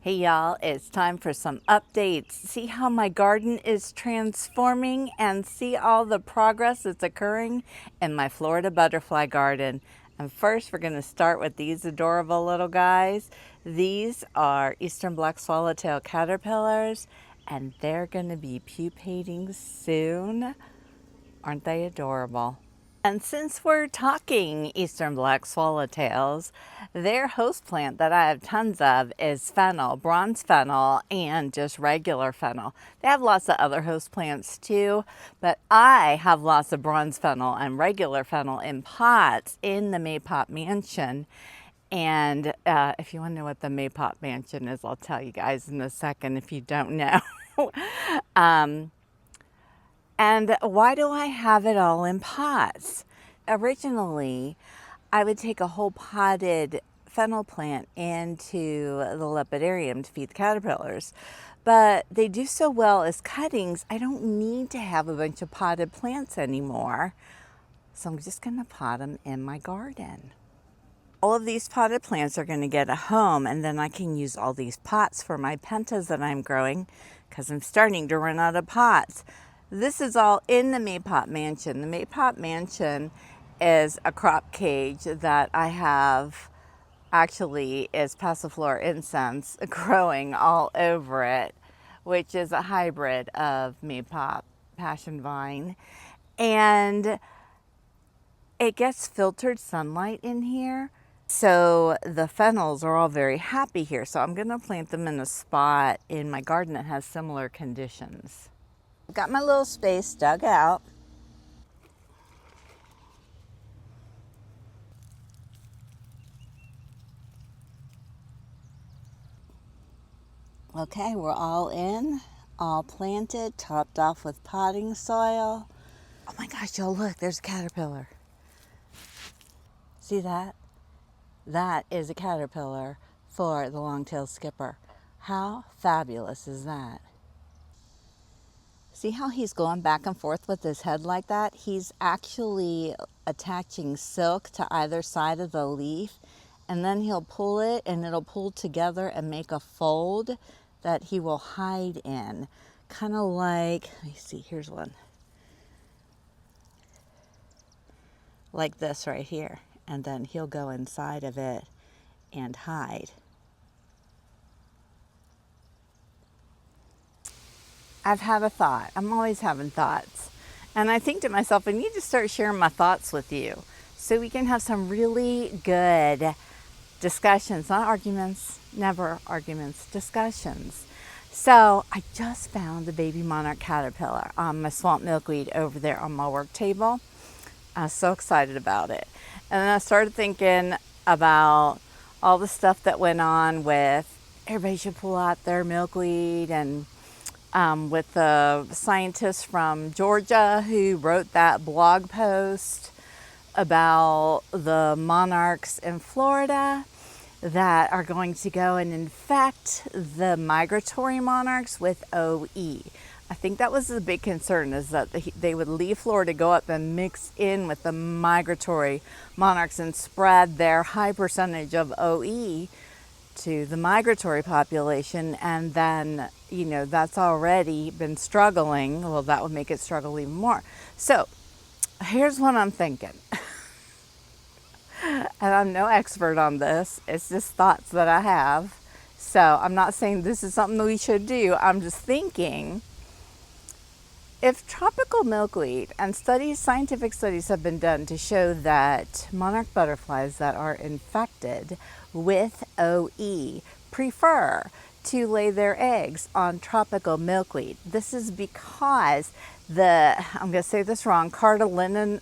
Hey y'all, it's time for some updates. See how my garden is transforming and see all the progress that's occurring in my Florida butterfly garden. And first we're going to start with these adorable little guys. These are eastern black swallowtail caterpillars and they're going to be pupating soon. Aren't they adorable? And since we're talking eastern black swallowtails, their host plant that I have tons of is fennel, bronze fennel, and just regular fennel. They have lots of other host plants too, but I have lots of bronze fennel and regular fennel in pots in the Maypop Mansion. And if you want to know what the Maypop Mansion is, I'll tell you guys in a second if you don't know. And why do I have it all in pots? Originally, I would take a whole potted fennel plant into the lepidarium to feed the caterpillars. But they do so well as cuttings, I don't need to have a bunch of potted plants anymore. So I'm just going to pot them in my garden. All of these potted plants are going to get a home, and then I can use all these pots for my pentas that I'm growing because I'm starting to run out of pots. This is all in the Maypop Mansion. The Maypop Mansion is a crop cage that I have, actually is passiflora incense growing all over it, which is a hybrid of Maypop passion vine. And it gets filtered sunlight in here. So the fennels are all very happy here. So I'm going to plant them in a spot in my garden that has similar conditions. I've got my little space dug out. Okay, we're all in, all planted, topped off with potting soil. Oh my gosh, y'all look, there's a caterpillar. See that? That is a caterpillar for the long-tailed skipper. How fabulous is that? See how he's going back and forth with his head like that? He's actually attaching silk to either side of the leaf, and then he'll pull it and it'll pull together and make a fold that he will hide in. Kind of like, let me see, here's one. Like this right here. And then he'll go inside of it and hide. I've had a thought. I'm always having thoughts. And I think to myself, I need to start sharing my thoughts with you so we can have some really good discussions, not arguments, never arguments, discussions. So I just found the baby monarch caterpillar on my swamp milkweed over there on my work table. I was so excited about it. And then I started thinking about all the stuff that went on with everybody should pull out their milkweed, and with the scientist from Georgia who wrote that blog post about the monarchs in Florida that are going to go and infect the migratory monarchs with OE. I think that was the big concern, is that they would leave Florida, go up and mix in with the migratory monarchs and spread their high percentage of OE to the migratory population, and then, you know, that's already been struggling. Well, that would make it struggle even more. So here's what I'm thinking. And I'm no expert on this. It's just thoughts that I have. So I'm not saying this is something that we should do. I'm just thinking, if tropical milkweed, and scientific studies have been done to show that monarch butterflies that are infected with OE prefer to lay their eggs on tropical milkweed. This is because I'm going to say this wrong, cartilinoids,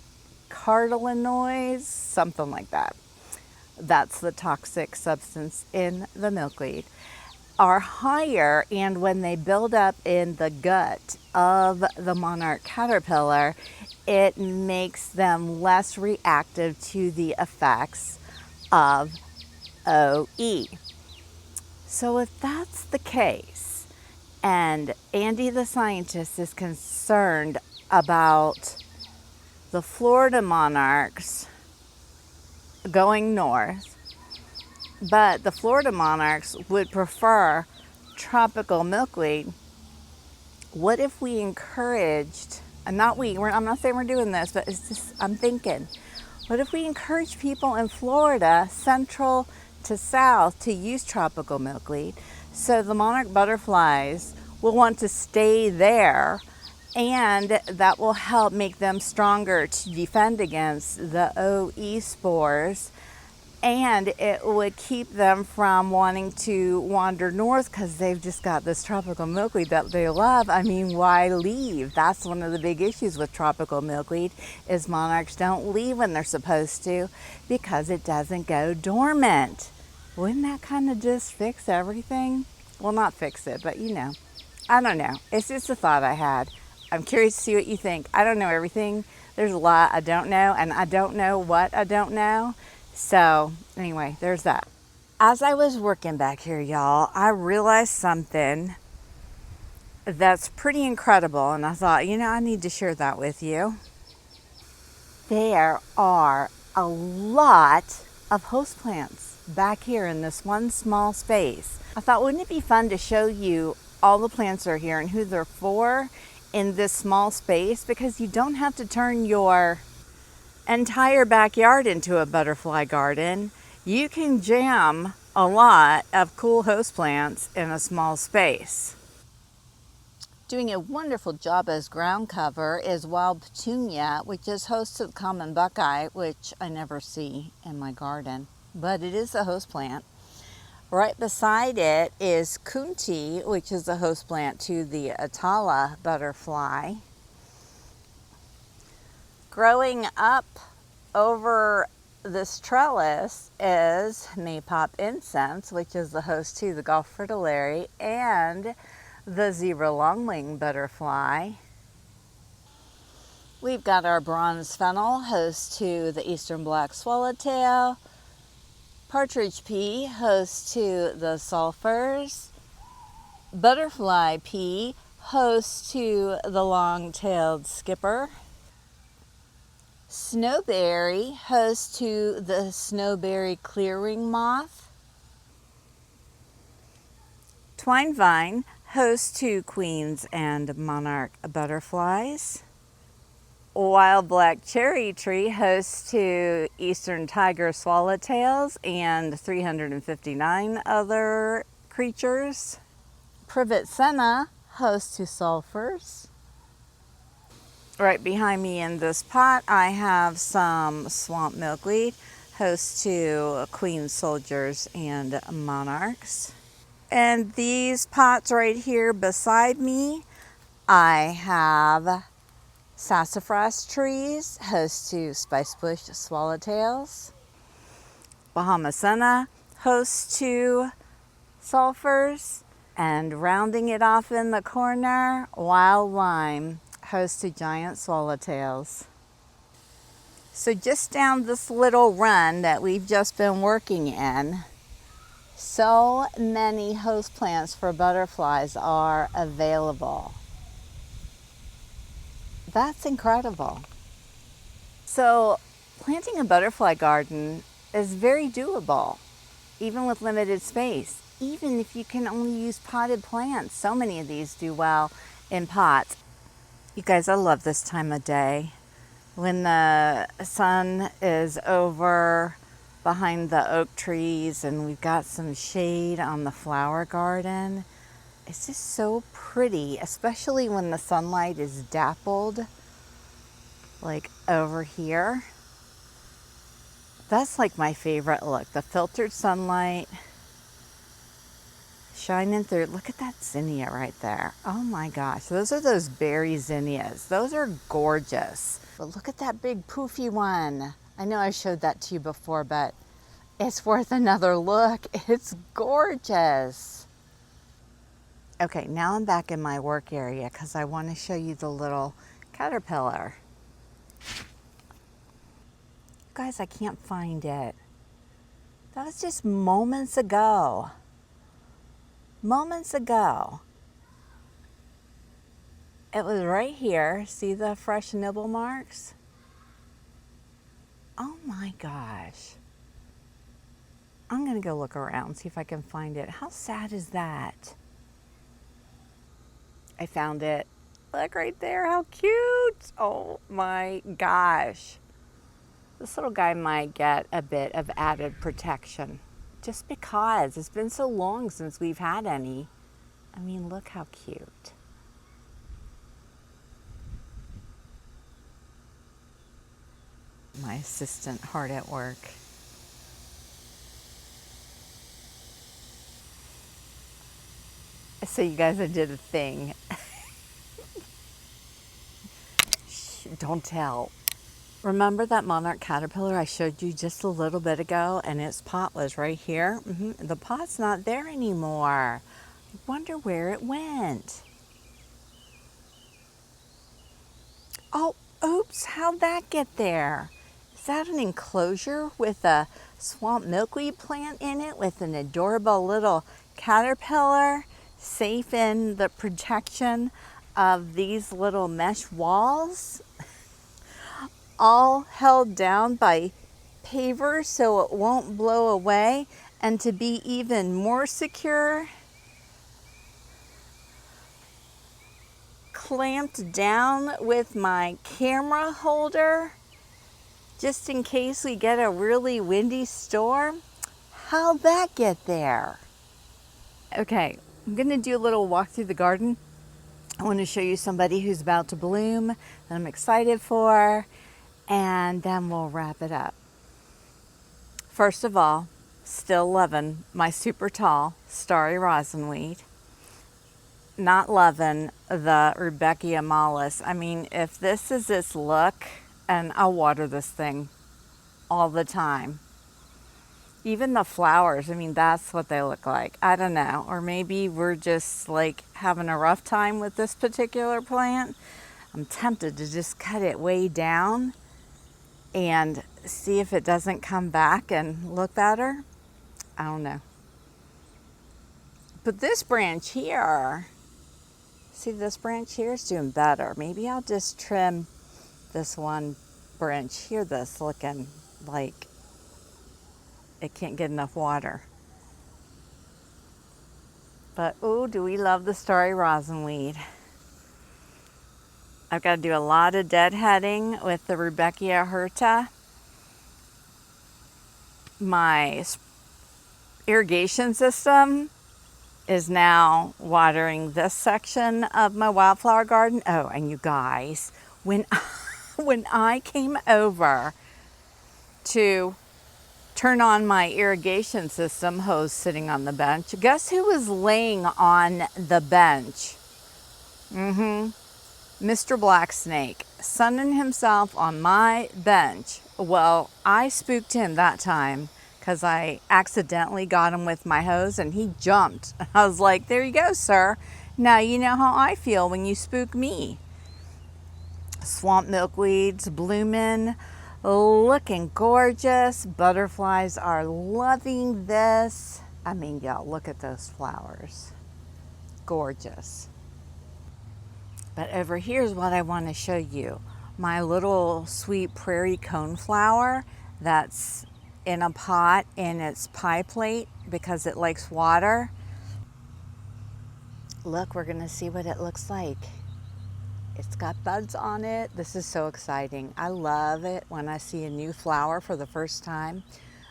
something like that. That's the toxic substance in the milkweed, are higher, and when they build up in the gut of the monarch caterpillar, it makes them less reactive to the effects of OE. So if that's the case, and Andy the scientist is concerned about the Florida monarchs going north, but the Florida monarchs would prefer tropical milkweed. What if we encouraged, and I'm not saying we're doing this, but it's just, I'm thinking, what if we encourage people in Florida, central to south, to use tropical milkweed, so the monarch butterflies will want to stay there, and that will help make them stronger to defend against the OE spores, and it would keep them from wanting to wander north because they've just got this tropical milkweed that they love. I mean, why leave? That's one of the big issues with tropical milkweed, is monarchs don't leave when they're supposed to because it doesn't go dormant. Wouldn't that kind of just fix everything? Well, not fix it, but you know. I don't know. It's just a thought I had. I'm curious to see what you think. I don't know everything. There's a lot I don't know, and I don't know what I don't know. So anyway, there's that. As I was working back here, y'all, I realized something that's pretty incredible, and I thought, I need to share that with you. There are a lot of host plants back here in this one small space. I thought, wouldn't it be fun to show you all the plants that are here and who they're for in this small space, because you don't have to turn your entire backyard into a butterfly garden. You can jam a lot of cool host plants in a small space. Doing a wonderful job as ground cover is wild petunia, which is host to the common buckeye, which I never see in my garden, but it is a host plant. Right beside it is kunti, which is a host plant to the Atala butterfly. Growing up over this trellis is maypop incense, which is the host to the Gulf fritillary and the zebra longwing butterfly. We've got our bronze fennel, host to the eastern black swallowtail. Partridge pea, host to the sulfurs. Butterfly pea, host to the long-tailed skipper. Snowberry, host to the snowberry clearwing moth. Twine vine, host to queens and monarch butterflies. Wild black cherry tree, host to eastern tiger swallowtails and 359 other creatures. Privet senna, host to sulfurs. Right behind me in this pot, I have some swamp milkweed, host to queen soldiers and monarchs. And these pots right here beside me, I have sassafras trees, host to spicebush swallowtails. Bahama senna, host to sulfurs. And rounding it off in the corner, wild lime, host to giant swallowtails. So just down this little run that we've just been working in, so many host plants for butterflies are available. That's incredible. So planting a butterfly garden is very doable, even with limited space. Even if you can only use potted plants, so many of these do well in pots. You guys, I love this time of day when the sun is over behind the oak trees and we've got some shade on the flower garden. It's just so pretty, especially when the sunlight is dappled, like over here. That's like my favorite look, the filtered sunlight shining through. Look at that zinnia right there. Oh my gosh, those are those berry zinnias. Those are gorgeous. But look at that big poofy one. I know I showed that to you before, but it's worth another look. It's gorgeous. Okay, now I'm back in my work area because I want to show you the little caterpillar. Guys, I can't find it. That was just moments ago. Moments ago. It was right here. See the fresh nibble marks? Oh my gosh. I'm gonna go look around, see if I can find it. How sad is that? I found it. Look right there, how cute. Oh my gosh. This little guy might get a bit of added protection just because it's been so long since we've had any. I mean, look how cute. My assistant hard at work. So you guys, I did a thing. Shh, don't tell. Remember that monarch caterpillar I showed you just a little bit ago, and its pot was right here? The pot's not there anymore. I wonder where it went. Oh, oops, how'd that get there? Is that an enclosure with a swamp milkweed plant in it with an adorable little caterpillar safe in the protection of these little mesh walls? All held down by pavers so it won't blow away, and to be even more secure, clamped down with my camera holder just in case we get a really windy storm. How'd that get there? Okay, I'm gonna do a little walk through the garden. I want to show you somebody who's about to bloom that I'm excited for, and then we'll wrap it up. First of all, still loving my super tall starry rosinweed. Not loving the Rudbeckia mollis. I mean, if this is its look, and I'll water this thing all the time. Even the flowers, I mean, that's what they look like. I don't know. Or maybe we're just like having a rough time with this particular plant. I'm tempted to just cut it way down and see if it doesn't come back and look better. I don't know. But this branch here, see, this branch here is doing better. Maybe I'll just trim this one branch here that's looking like it can't get enough water. But oh, do we love the starry rosinweed. I've got to do a lot of deadheading with the Rudbeckia hirta. My irrigation system is now watering this section of my wildflower garden. Oh, and you guys, when I came over to turn on my irrigation system hose sitting on the bench, guess who was laying on the bench? Mr. Blacksnake, sunning himself on my bench. Well, I spooked him that time because I accidentally got him with my hose and he jumped. I was like, there you go, sir. Now you know how I feel when you spook me. Swamp milkweeds blooming, looking gorgeous. Butterflies are loving this. I mean, y'all, look at those flowers. Gorgeous. But over here's what I want to show you. My little sweet prairie coneflower that's in a pot in its pie plate because it likes water. Look, we're gonna see what it looks like. It's got buds on it. This is so exciting. I love it when I see a new flower for the first time.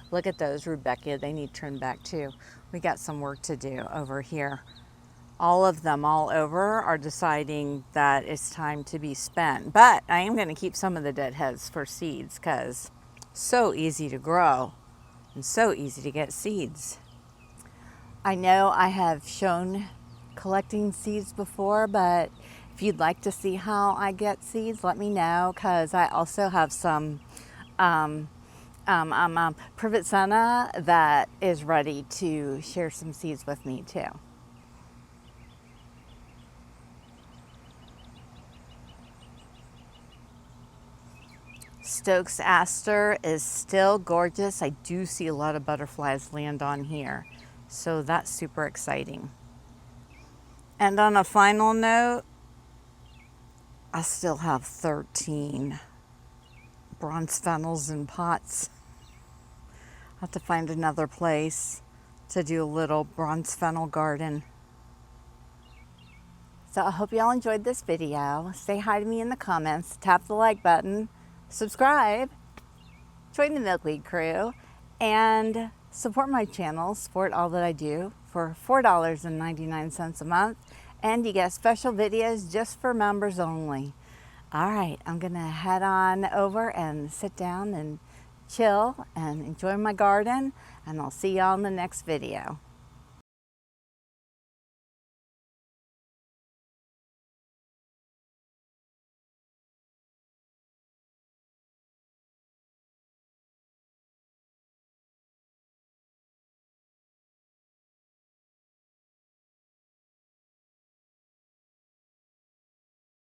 Look at those Rudbeckia, they need trimmed back too. We got some work to do over here. All of them all over are deciding that it's time to be spent. But I am gonna keep some of the dead heads for seeds because so easy to grow and so easy to get seeds. I know I have shown collecting seeds before, but if you'd like to see how I get seeds, let me know because I also have some privet senna that is ready to share some seeds with me too. Stokes aster is still gorgeous. I do see a lot of butterflies land on here, so that's super exciting. And on a final note, I still have 13 bronze fennels in pots. have to find another place to do a little bronze fennel garden. So I hope y'all enjoyed this video. Say hi to me in the comments, tap the like button, subscribe, join the milkweed crew, and support my channel, support all that I do for $4.99 a month. And you get special videos just for members only. All right, I'm gonna head on over and sit down and chill and enjoy my garden, and I'll see y'all in the next video.